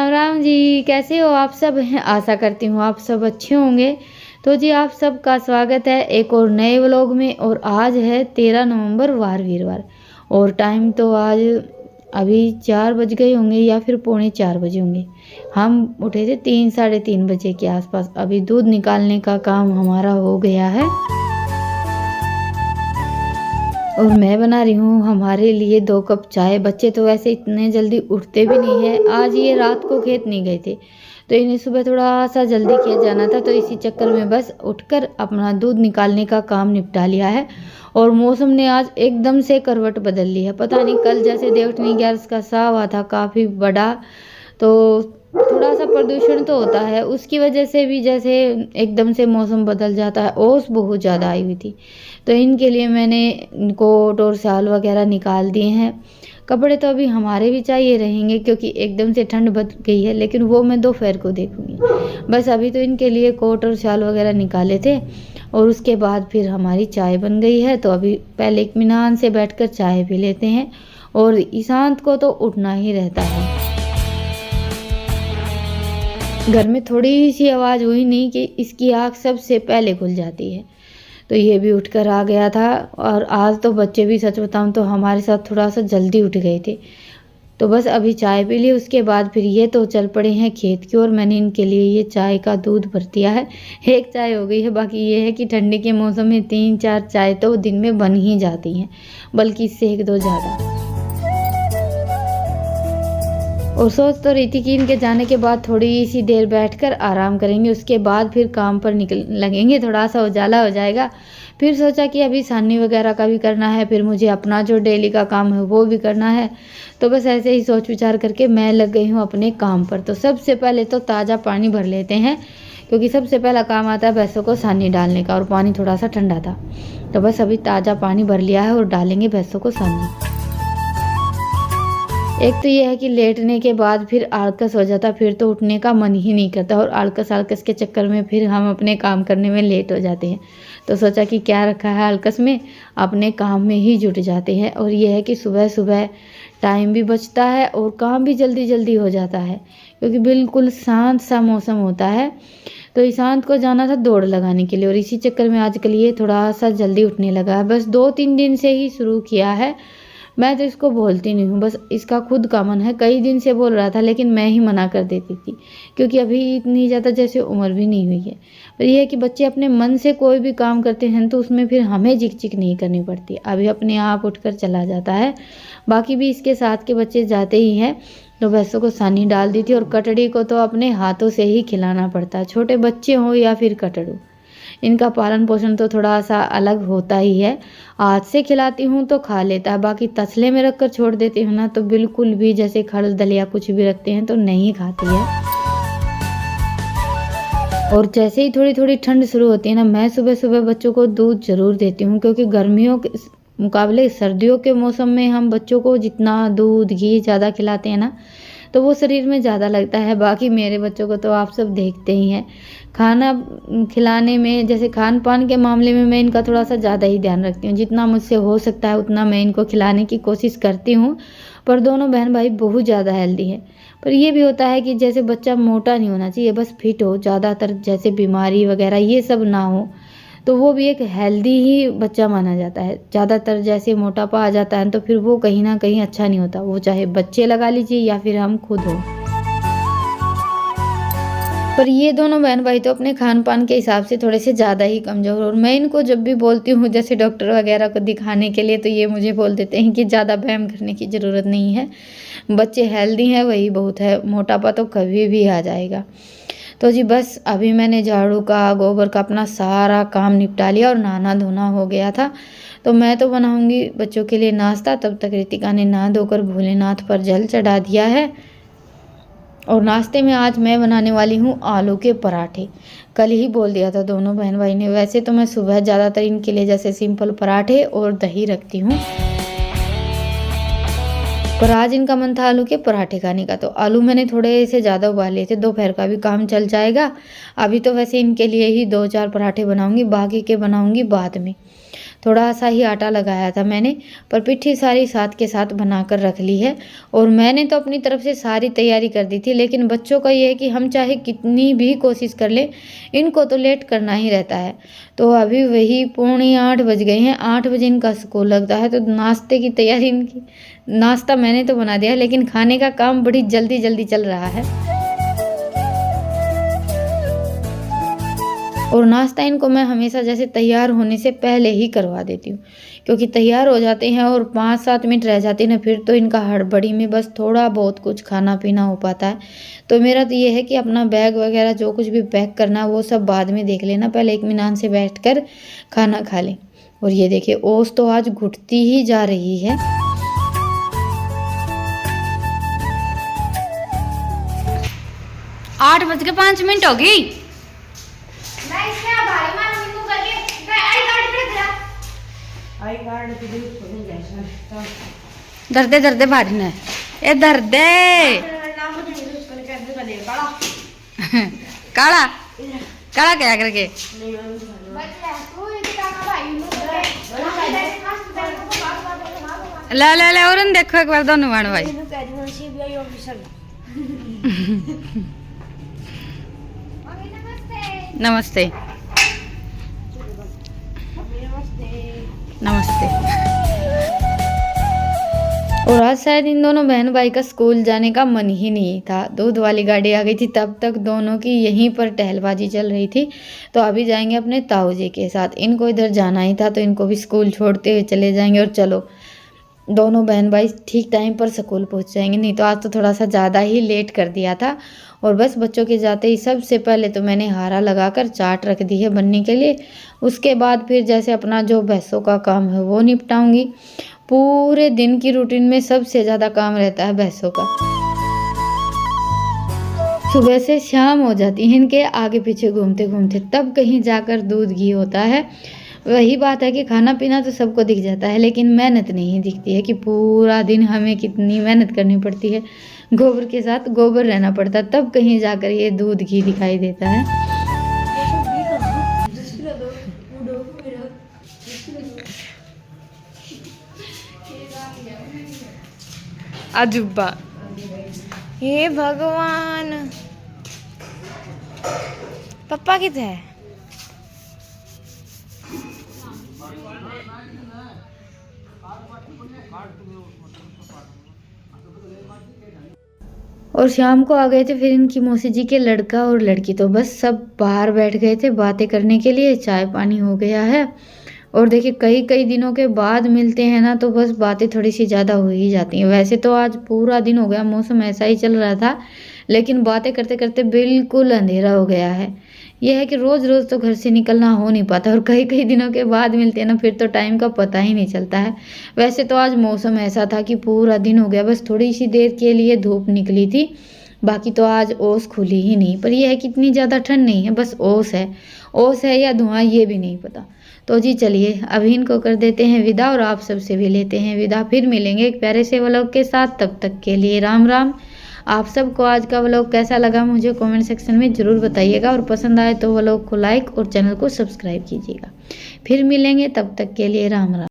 राम राम जी, कैसे हो आप सब? हैं आशा करती हूँ आप सब अच्छे होंगे। तो जी आप सबका स्वागत है एक और नए व्लॉग में। और आज है 13 नवंबर वार वीरवार और टाइम तो आज अभी 4 बज गए होंगे या फिर पौने 4 बजे होंगे। हम उठे थे 3 साढ़े 3 बजे के आसपास। अभी दूध निकालने का काम हमारा हो गया है और मैं बना रही हूँ हमारे लिए 2 कप चाय। बच्चे तो वैसे इतने जल्दी उठते भी नहीं है। आज ये रात को खेत नहीं गए थे तो इन्हें सुबह थोड़ा सा जल्दी खेत जाना था, तो इसी चक्कर में बस उठकर अपना दूध निकालने का काम निपटा लिया है। और मौसम ने आज एकदम से करवट बदल ली है। पता नहीं कल जैसे देवठनी गैस का सा हुआ था काफ़ी बड़ा, तो थोड़ा सा प्रदूषण तो होता है, उसकी वजह से भी जैसे एकदम से मौसम बदल जाता है। ओस बहुत ज़्यादा आई हुई थी तो इनके लिए मैंने कोट और शाल वगैरह निकाल दिए हैं। कपड़े तो अभी हमारे भी चाहिए रहेंगे क्योंकि एकदम से ठंड बढ़ गई है, लेकिन वो मैं दोपहर को देखूंगी। बस अभी तो इनके लिए कोट और शाल वगैरह निकाले थे और उसके बाद फिर हमारी चाय बन गई है। तो अभी पहले इत्मीनान से बैठकर चाय पी लेते हैं। और ईशांत को तो उठना ही रहता है। घर में थोड़ी सी आवाज़ हुई नहीं कि इसकी आँख सबसे पहले खुल जाती है, तो ये भी उठकर आ गया था। और आज तो बच्चे भी सच बताऊं तो हमारे साथ थोड़ा सा जल्दी उठ गए थे। तो बस अभी चाय पी ली, उसके बाद फिर ये तो चल पड़े हैं खेत की ओर। मैंने इनके लिए ये चाय का दूध भर दिया है। एक चाय हो गई है, बाकी ये है कि ठंडी के मौसम में 3-4 चाय तो दिन में बन ही जाती हैं, बल्कि इससे 1-2 ज़्यादा। और सोच तो रही थी कि इनके जाने के बाद थोड़ी सी देर बैठकर आराम करेंगे, उसके बाद फिर काम पर निकल लगेंगे, थोड़ा सा उजाला हो जाएगा। फिर सोचा कि अभी सानी वगैरह का भी करना है, फिर मुझे अपना जो डेली का काम है वो भी करना है। तो बस ऐसे ही सोच विचार करके मैं लग गई हूँ अपने काम पर। तो सबसे पहले तो ताज़ा पानी भर लेते हैं क्योंकि सबसे पहला काम आता है भैंसों को सानी डालने का, और पानी थोड़ा सा ठंडा था तो बस अभी ताज़ा पानी भर लिया है और डालेंगे भैंसों को सानी। एक तो ये है कि लेटने के बाद फिर आलकस हो जाता, फिर तो उठने का मन ही नहीं करता और आलकस के चक्कर में फिर हम अपने काम करने में लेट हो जाते हैं। तो सोचा कि क्या रखा है आलकस में, अपने काम में ही जुट जाते हैं। और ये है कि सुबह सुबह टाइम भी बचता है और काम भी जल्दी जल्दी हो जाता है क्योंकि बिल्कुल शांत सा मौसम होता है। तो ईशांत को जाना था दौड़ लगाने के लिए और इसी चक्कर में आजकल ये थोड़ा सा जल्दी उठने लगा है। बस 2-3 दिन से ही शुरू किया है। मैं तो इसको बोलती नहीं हूँ, बस इसका खुद का मन है। कई दिन से बोल रहा था लेकिन मैं ही मना कर देती थी क्योंकि अभी इतनी ज़्यादा जैसे उम्र भी नहीं हुई है। पर यह है कि बच्चे अपने मन से कोई भी काम करते हैं तो उसमें फिर हमें झिक झिक नहीं करनी पड़ती, अभी अपने आप उठकर चला जाता है। बाकी भी इसके साथ के बच्चे जाते ही हैं। तो भैंसों को सानी डाल दी थी और कटड़ी को तो अपने हाथों से ही खिलाना पड़ता है, छोटे बच्चे हों या फिर कटड़ू। इनका पालन पोषण तो थोड़ा सा अलग होता ही है। हाथ से खिलाती हूँ तो खा लेता है, बाकी तसले में रख कर छोड़ देती हूँ ना तो बिल्कुल भी, जैसे खड़ दलिया कुछ भी रखते हैं तो नहीं खाती है। और जैसे ही थोड़ी थोड़ी ठंड शुरू होती है ना, मैं सुबह सुबह बच्चों को दूध जरूर देती हूँ क्योंकि गर्मियों के मुकाबले सर्दियों के मौसम में हम बच्चों को जितना दूध घी ज़्यादा खिलाते हैं ना तो वो शरीर में ज़्यादा लगता है। बाकी मेरे बच्चों को तो आप सब देखते ही हैं, खाना खिलाने में जैसे खान पान के मामले में मैं इनका थोड़ा सा ज़्यादा ही ध्यान रखती हूँ। जितना मुझसे हो सकता है उतना मैं इनको खिलाने की कोशिश करती हूँ। पर दोनों बहन भाई बहुत ज़्यादा हेल्दी है। पर ये भी होता है कि जैसे बच्चा मोटा नहीं होना चाहिए, बस फिट हो, ज़्यादातर जैसे बीमारी वगैरह ये सब ना हो, तो वो भी एक हेल्दी ही बच्चा माना जाता है। ज़्यादातर जैसे मोटापा आ जाता है तो फिर वो कहीं ना कहीं अच्छा नहीं होता, वो चाहे बच्चे लगा लीजिए या फिर हम खुद हो। पर ये दोनों बहन भाई तो अपने खान पान के हिसाब से थोड़े से ज़्यादा ही कमज़ोर, और मैं इनको जब भी बोलती हूँ जैसे डॉक्टर वगैरह को दिखाने के लिए तो ये मुझे बोल देते हैं कि ज़्यादा व्यायाम करने की ज़रूरत नहीं है, बच्चे हेल्दी हैं वही बहुत है, मोटापा तो कभी भी आ जाएगा। तो जी बस अभी मैंने झाड़ू का गोबर का अपना सारा काम निपटा लिया और नहाना धोना हो गया था। तो मैं तो बनाऊंगी बच्चों के लिए नाश्ता, तब तक रितिका ने नहा धोकर भोलेनाथ पर जल चढ़ा दिया है। और नाश्ते में आज मैं बनाने वाली हूँ आलू के पराठे। कल ही बोल दिया था दोनों बहन भाई ने। वैसे तो मैं सुबह ज़्यादातर इनके लिए जैसे सिंपल पराठे और दही रखती हूँ, पर आज इनका मन था आलू के पराठे खाने का। तो आलू मैंने थोड़े से ज़्यादा उबाल लिए थे, दोपहर का भी काम चल जाएगा। अभी तो वैसे इनके लिए ही 2-4 पराठे बनाऊंगी, बाकी के बनाऊंगी बाद में। थोड़ा सा ही आटा लगाया था मैंने, पर पिट्ठी सारी साथ के साथ बनाकर रख ली है। और मैंने तो अपनी तरफ से सारी तैयारी कर दी थी, लेकिन बच्चों का ये है कि हम चाहे कितनी भी कोशिश कर लें, इनको तो लेट करना ही रहता है। तो अभी वही 7:45 बज गए हैं, 8 बजे इनका स्कूल लगता है। तो नाश्ते की तैयारी इनकी, नाश्ता मैंने तो बना दिया, लेकिन खाने का काम बड़ी जल्दी जल्दी चल रहा है। और नाश्ता इनको मैं हमेशा जैसे तैयार होने से पहले ही करवा देती हूँ, क्योंकि तैयार हो जाते हैं और 5-7 मिनट रह जाते हैं ना, फिर तो इनका हड़बड़ी में बस थोड़ा बहुत कुछ खाना पीना हो पाता है। तो मेरा तो ये है कि अपना बैग वगैरह जो कुछ भी पैक करना है वो सब बाद में देख लेना, पहले इत्मीनान से बैठकर खाना खा लें। और ये देखिए ओस तो आज घुटती ही जा रही है। 8:05 हो गई। दर्दे दर्दे भारी ने ए दर्दे काला काला क्या करके ले ले ले और देखो एक बार दोनों भाण भाई। नमस्ते नमस्ते। और आज शायद इन दोनों बहन भाई का स्कूल जाने का मन ही नहीं था। दूध वाली गाड़ी आ गई थी, तब तक दोनों की यहीं पर टहलबाजी चल रही थी। तो अभी जाएंगे अपने ताऊ जी के साथ, इनको इधर जाना ही था तो इनको भी स्कूल छोड़ते हुए चले जाएंगे। और चलो दोनों बहन भाई ठीक टाइम पर स्कूल पहुंच जाएंगे, नहीं तो आज तो थोड़ा सा ज़्यादा ही लेट कर दिया था। और बस बच्चों के जाते ही सबसे पहले तो मैंने हारा लगाकर चाट रख दी है बनने के लिए। उसके बाद फिर जैसे अपना जो भैंसों का काम है वो निपटाऊंगी। पूरे दिन की रूटीन में सबसे ज़्यादा काम रहता है भैंसों का। सुबह से शाम हो जाती है इनके आगे पीछे घूमते घूमते, तब कहीं जाकर दूध घी होता है। वही बात है कि खाना पीना तो सबको दिख जाता है, लेकिन मेहनत नहीं दिखती है कि पूरा दिन हमें कितनी मेहनत करनी पड़ती है। गोबर के साथ गोबर रहना पड़ता है, तब कहीं जाकर ये दूध घी दिखाई देता है। अजुब्बा हे भगवान, पापा किधर है? और शाम को आ गए थे फिर इनकी मौसी जी के लड़का और लड़की, तो बस सब बाहर बैठ गए थे बातें करने के लिए। चाय पानी हो गया है। और देखिए कई कई दिनों के बाद मिलते हैं ना, तो बस बातें थोड़ी सी ज़्यादा हो ही जाती हैं। वैसे तो आज पूरा दिन हो गया, मौसम ऐसा ही चल रहा था, लेकिन बातें करते करते बिल्कुल अंधेरा हो गया है। यह है कि रोज़ रोज़ तो घर से निकलना हो नहीं पाता, और कई कई दिनों के बाद मिलते हैं ना, फिर तो टाइम का पता ही नहीं चलता है। वैसे तो आज मौसम ऐसा था कि पूरा दिन हो गया, बस थोड़ी सी देर के लिए धूप निकली थी, बाकी तो आज ओस खुली ही नहीं। पर यह है कि इतनी ज़्यादा ठंड नहीं है, बस ओस है या धुआं ये भी नहीं पता। तो जी चलिए अभी इनको कर देते हैं विदा, और आप सबसे भी लेते हैं विदा। फिर मिलेंगे एक प्यारे से व्लॉग के साथ, तब तक के लिए राम राम। आप सबको आज का व्लॉग कैसा लगा मुझे कमेंट सेक्शन में ज़रूर बताइएगा, और पसंद आए तो व्लॉग को लाइक और चैनल को सब्सक्राइब कीजिएगा। फिर मिलेंगे, तब तक के लिए राम राम।